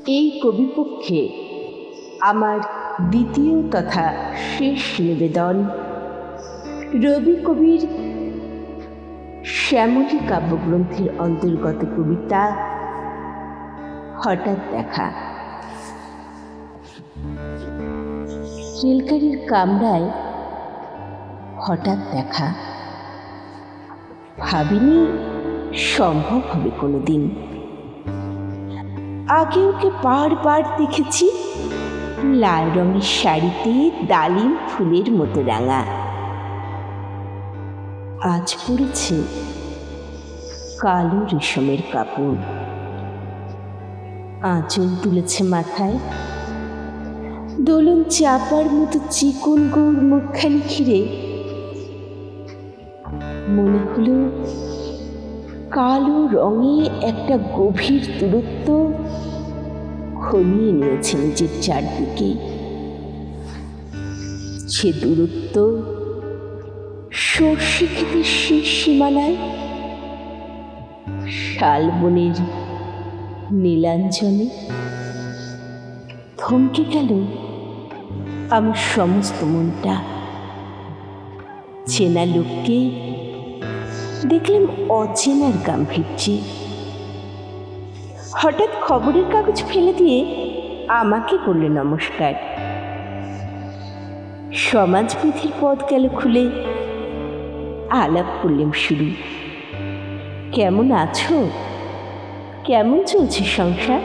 এই কবিপক্ষে আমার দ্বিতীয় তথা শেষ নিবেদন রবি কবির শ্যামলী কাব্যগ্রন্থের অন্তর্গত কবিতা হঠাৎ দেখা। রেলগাড়ির কামরায় হঠাৎ দেখা, ভাবিনি সম্ভব হবে কোনোদিন। আগে ওকে বারবার দেখেছি লাল রঙের শাড়িতে ডালিম ফুলের মতো রাঙা, আজ পরেছে কালো রেশমের কাপড়, আঁচল তুলেছে মাথায়, দোলন চাপার মতো চিকন গৌর মুখখানি ঘিরে মনে হলো কালো রঙে একটা গভীর দূরত্ব ঘনিয়ে নিয়েছে নিজের চারদিকে। সে দূরত্ব সর্ষে ক্ষেতের শেষ সীমানায় শালবনের নীলাঞ্জনে থমকে গেল আমার সমস্ত মনটা। চেনা লোককে দেখলাম অচেনার গাম্ভীর্যে। হঠাৎ খবরের কাগজ ফেলে দিয়ে আমাকে করলে নমস্কার। সমাজবিধির পথ গেল খুলে, আলাপ করলাম শুরু। কেমন আছো, কেমন চলছে সংসার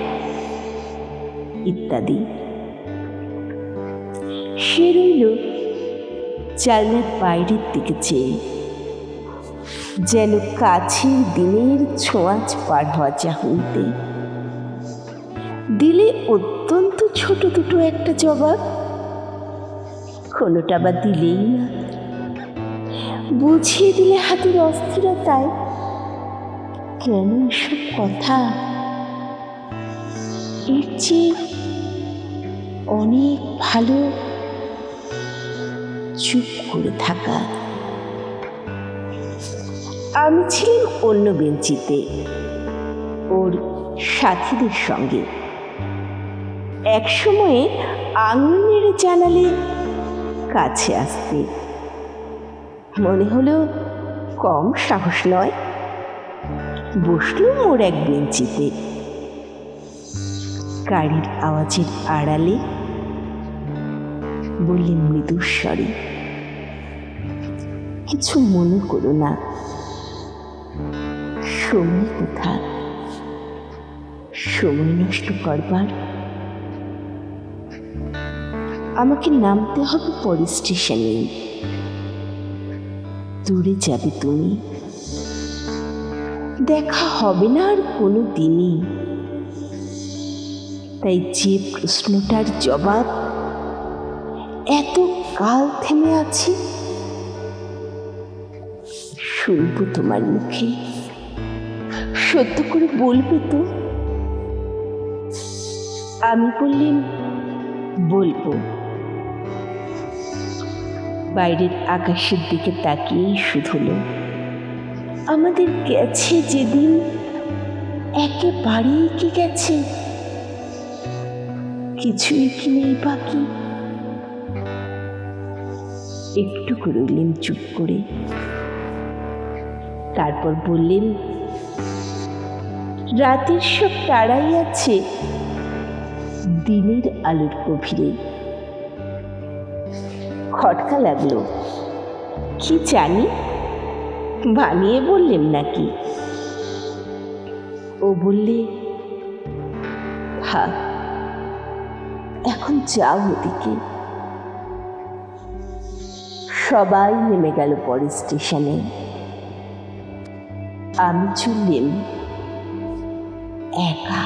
ইত্যাদি। সে রইল জানলার বাইরের দিকে চেয়ে, যেন কাছের দিনের ছোঁয়াচ পার হওয়া চাহনিতে। দিলে অত্যন্ত ছোট দুটো একটা জবাব, কোনোটা বা দিলেই না। বুঝিয়ে দিলে হাতের অস্থিরতায় কেন এসব কথা, এর চেয়ে অনেক ভালো চুপ করে থাকা। আমি ছিলাম অন্য বেঞ্চিতে ওর সাথীদের সঙ্গে। এক সময়ে আঙুল নেড়ে জানালে কাছে আসতে, মনে হলো কম সাহস নয়। বসলুম ওর এক বেঞ্চিতে। গাড়ির আওয়াজের আড়ালে বললেন মৃদুস্বরে, কিছু মনে করো না, সময় কোথা, সময় নষ্ট করবার। আমাকে নামতে হবে পরে স্টেশনে। দূরে যাবে তুমি, দেখা হবে না আর কোনো দিনই। তাই যে প্রশ্নটার জবাব এত কাল থেমে আছে, শুনবো তোমার মুখে। সত্য করে বলবে তো? আমি বললাম বলবো। বাইরের আকাশের দিকে তাকিয়েই শুধুলো, আমাদের গেছে যেদিন একেবারেই কি গেছে, কিছুই কি নেই বাকি। একটু রইলেন চুপ করে, তারপর বললেন, রাতের সব তারাই আছে দিনের আলোর গভীরে। খটকা লাগলো, কি জানি বানিয়ে বললেন নাকি। ও বললে, থাক এখন যাও ওদিকে। সবাই নেমে গেল পরের স্টেশনে। আমি চললাম একা।